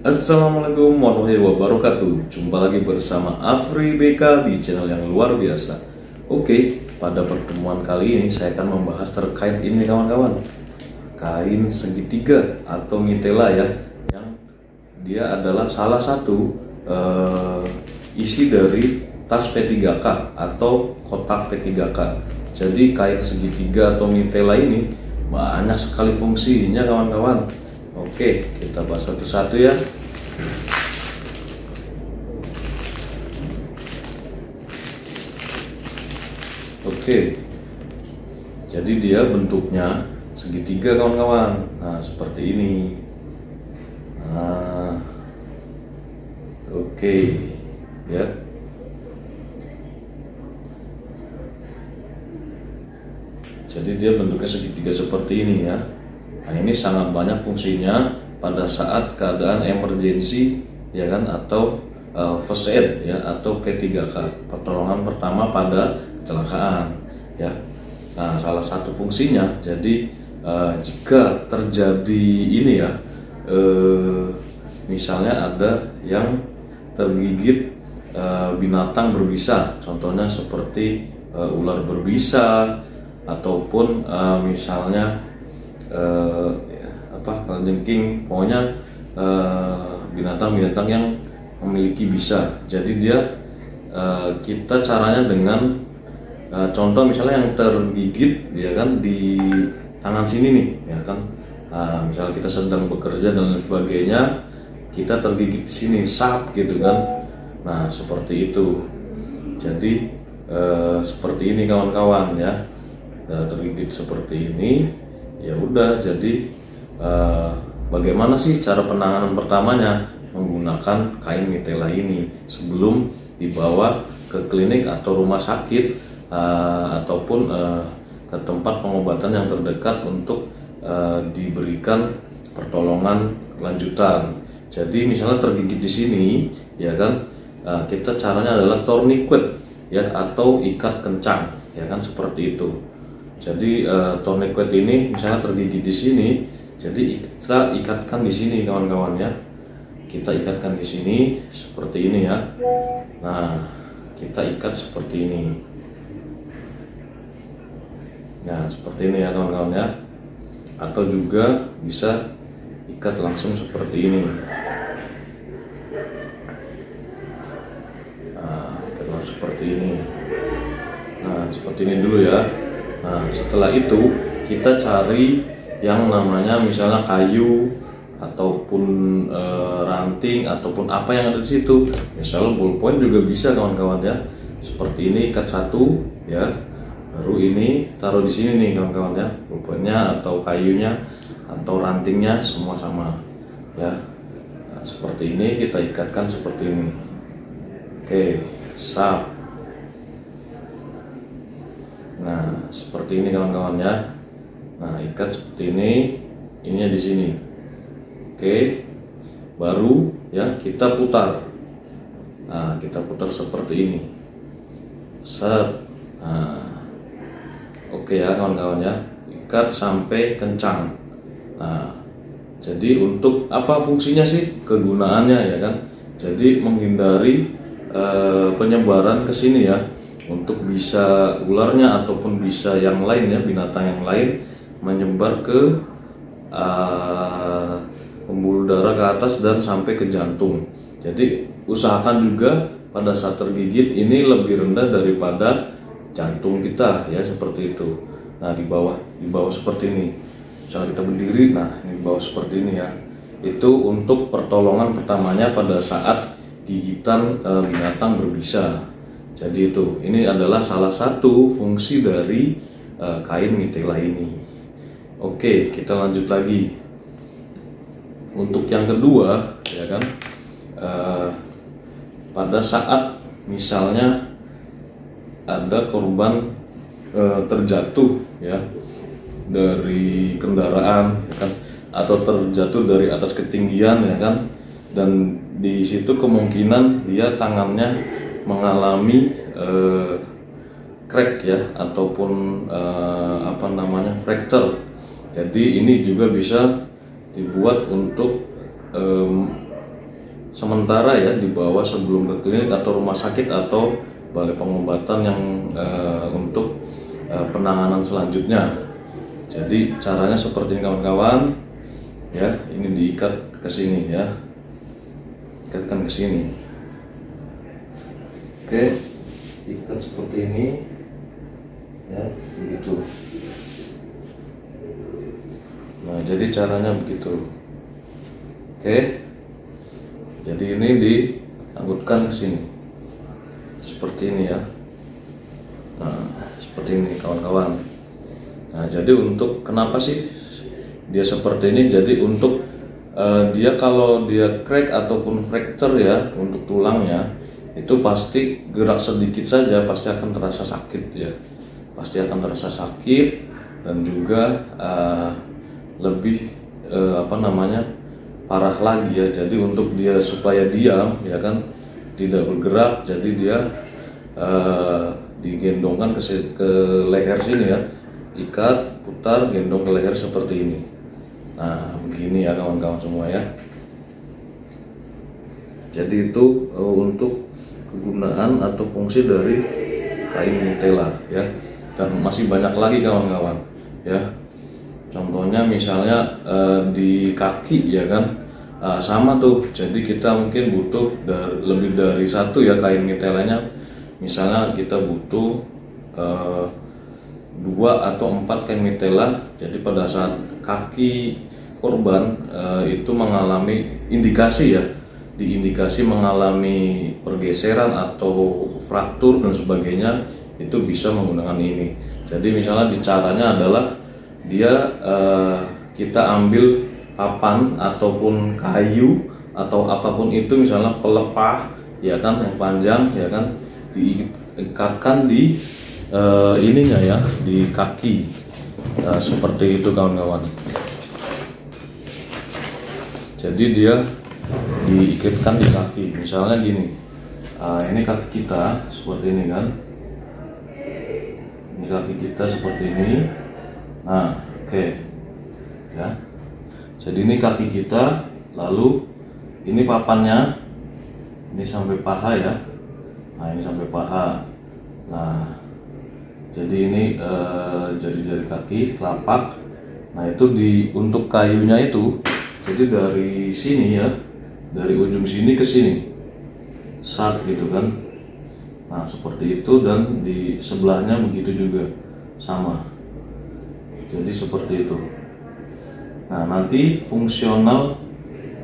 Assalamualaikum warahmatullahi wabarakatuh. Jumpa lagi bersama Afri BK di channel yang luar biasa. Oke, pada pertemuan kali ini saya akan membahas terkait ini kawan-kawan, kain segitiga atau mitela ya, yang dia adalah salah satu isi dari tas P3K atau kotak P3K. Jadi kain segitiga atau mitela ini banyak sekali fungsinya kawan-kawan. Oke, kita bahas satu-satu ya. Oke, jadi dia bentuknya segitiga kawan-kawan. Nah, seperti ini. Nah, oke, ya. Jadi dia bentuknya segitiga seperti ini ya. Nah, ini sangat banyak fungsinya pada saat keadaan emergency ya kan, atau first aid ya, atau P3K, pertolongan pertama pada kecelakaan ya. Nah, salah satu fungsinya, jadi jika terjadi ini ya, misalnya ada yang tergigit binatang berbisa, contohnya seperti ular berbisa, ataupun misalnya kalajengking, pokoknya binatang-binatang yang memiliki bisa. Jadi dia kita caranya dengan contoh misalnya yang tergigit ya kan di tangan sini nih ya kan. Misalnya kita sedang bekerja dan lain sebagainya, kita tergigit di sini, sap gitu kan. Nah, seperti itu. Jadi seperti ini kawan-kawan ya. Tergigit seperti ini, ya udah. Jadi bagaimana sih cara penanganan pertamanya? Menggunakan kain mitela ini sebelum dibawa ke klinik atau rumah sakit, ataupun ke tempat pengobatan yang terdekat untuk diberikan pertolongan lanjutan. Jadi misalnya tergigit di sini ya kan, kita caranya adalah tourniquet ya, atau ikat kencang ya kan, seperti itu. Jadi tourniquet ini misalnya tergigit di sini, jadi kita ikatkan di sini kawan-kawan ya. Kita ikatkan di sini seperti ini ya. Nah, kita ikat seperti ini. Nah, seperti ini ya kawan-kawan ya. Atau juga bisa ikat langsung seperti ini. Nah, ikat langsung seperti ini. Nah, seperti ini dulu ya. Nah, setelah itu kita cari yang namanya misalnya kayu ataupun ranting ataupun apa yang ada di situ. Misalnya ballpoint juga bisa kawan-kawan ya. Seperti ini, ikat satu ya. Baru ini taruh di sini nih kawan-kawan ya. Ballpointnya atau kayunya atau rantingnya semua sama ya. Nah, seperti ini kita ikatkan seperti ini. Oke, sap. Nah, seperti ini kawan-kawan ya. Nah, ikat seperti ini, ininya di sini. Oke, baru ya kita putar. Nah, kita putar seperti ini. Set. Nah, oke ya kawan-kawan ya. Ikat sampai kencang. Nah, jadi untuk apa fungsinya sih? Kegunaannya ya kan. Jadi menghindari penyebaran ke sini ya. Untuk bisa ularnya ataupun bisa yang lain ya, binatang yang lain menyebar ke pembuluh darah ke atas dan sampai ke jantung. Jadi usahakan juga pada saat tergigit ini lebih rendah daripada jantung kita ya, seperti itu. Nah, di bawah seperti ini. Misalnya kita berdiri, nah ini di bawah seperti ini ya. Itu untuk pertolongan pertamanya pada saat gigitan binatang berbisa. Jadi itu, ini adalah salah satu fungsi dari kain mitela ini. Oke, kita lanjut lagi. Untuk yang kedua, ya kan, pada saat misalnya ada korban terjatuh ya dari kendaraan, ya kan, atau terjatuh dari atas ketinggian ya kan, dan di situ kemungkinan dia tangannya mengalami crack ya, ataupun fracture. Jadi ini juga bisa dibuat untuk sementara ya dibawa sebelum ke klinik atau rumah sakit atau balai pengobatan yang untuk penanganan selanjutnya. Jadi caranya seperti ini kawan-kawan ya, ini diikat ke sini ya, ikatkan ke sini. Oke, ikat seperti ini ya, begitu. Nah, jadi caranya begitu. Oke, jadi ini dianggutkan ke sini seperti ini ya. Nah, seperti ini kawan-kawan. Nah, jadi untuk kenapa sih dia seperti ini? Jadi untuk dia kalau dia crack ataupun fracture ya, untuk tulangnya itu pasti gerak sedikit saja pasti akan terasa sakit ya, pasti akan terasa sakit dan juga lebih parah lagi ya. Jadi untuk dia supaya diam ya kan, tidak bergerak, jadi dia digendongkan ke leher sini ya, ikat, putar, gendong ke leher seperti ini. Nah, begini ya kawan-kawan semua ya. Jadi itu untuk kegunaan atau fungsi dari kain Mitela ya. Dan masih banyak lagi kawan-kawan ya. Contohnya misalnya di kaki ya kan, sama tuh. Jadi kita mungkin butuh lebih dari satu ya kain Mitelanya. Misalnya kita butuh 2 atau 4 kain Mitela. Jadi pada saat kaki korban itu mengalami indikasi ya, diindikasi mengalami pergeseran atau fraktur dan sebagainya, itu bisa menggunakan ini. Jadi misalnya caranya adalah dia kita ambil papan ataupun kayu atau apapun itu, misalnya pelepah ya kan yang panjang ya kan, diikatkan di ininya ya, di kaki seperti itu kawan-kawan. Jadi dia diikatkan di kaki, misalnya gini. Ini kaki kita seperti ini kan, ini kaki kita seperti ini. Nah, oke ya. Jadi ini kaki kita, lalu ini papannya, ini sampai paha ya. Nah, ini sampai paha. Nah, jadi ini jari-jari kaki, telapak. Nah, itu untuk kayunya itu, jadi dari sini ya, dari ujung sini ke sini, sat gitu kan. Nah, seperti itu, dan di sebelahnya begitu juga, sama. Jadi seperti itu. Nah, nanti fungsional.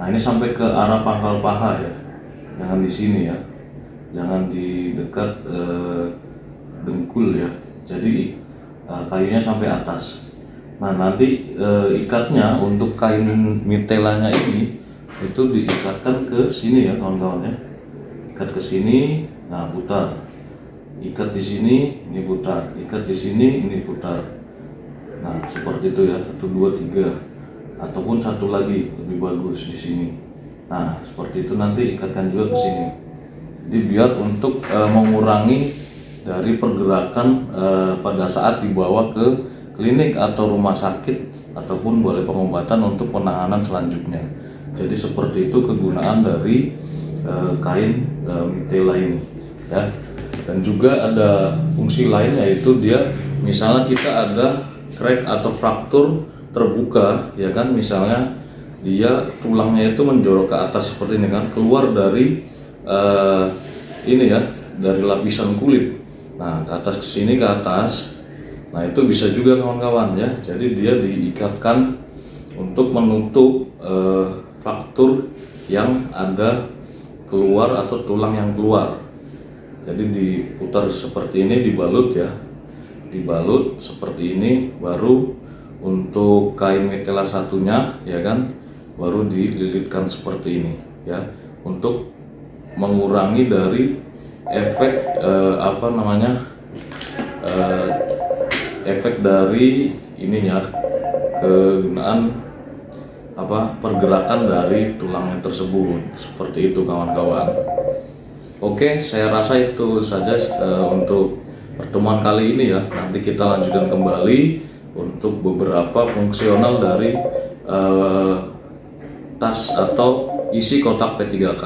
Nah, ini sampai ke arah pangkal paha ya, jangan di sini ya, jangan di dekat dengkul ya. Jadi kayunya sampai atas. Nah, nanti ikatnya untuk kain Mitelanya ini itu diikatkan ke sini ya kawan-kawan ya, ikat ke sini. Nah, putar, ikat di sini, ini putar, ikat di sini, ini putar. Nah, seperti itu ya, 1, 2, 3, ataupun satu lagi lebih bagus di sini. Nah, seperti itu, nanti ikatkan juga ke sini. Jadi biar untuk mengurangi dari pergerakan pada saat dibawa ke klinik atau rumah sakit ataupun balai pengobatan untuk penanganan selanjutnya. Jadi seperti itu kegunaan dari kain Mitela ini ya. Dan juga ada fungsi lain, yaitu dia misalnya kita ada crack atau fraktur terbuka ya kan, misalnya dia tulangnya itu menjorok ke atas seperti ini kan, keluar dari ini ya, dari lapisan kulit. Nah, ke atas, ke sini, ke atas. Nah, itu bisa juga kawan-kawan ya. Jadi dia diikatkan untuk menutup fraktur yang ada keluar atau tulang yang keluar. Jadi diputar seperti ini, dibalut ya, dibalut seperti ini. Baru untuk kain Mitela satunya ya kan, baru dililitkan seperti ini ya, untuk mengurangi dari efek efek dari ininya, kegunaan pergerakan dari tulangnya tersebut. Seperti itu kawan-kawan. Oke, saya rasa itu saja untuk pertemuan kali ini ya. Nanti kita lanjutkan kembali untuk beberapa fungsional dari tas atau isi kotak P3K.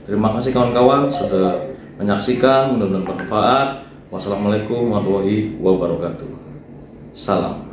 Terima kasih kawan-kawan sudah menyaksikan, mudah-mudahan bermanfaat. Wassalamualaikum warahmatullahi wabarakatuh. Salam.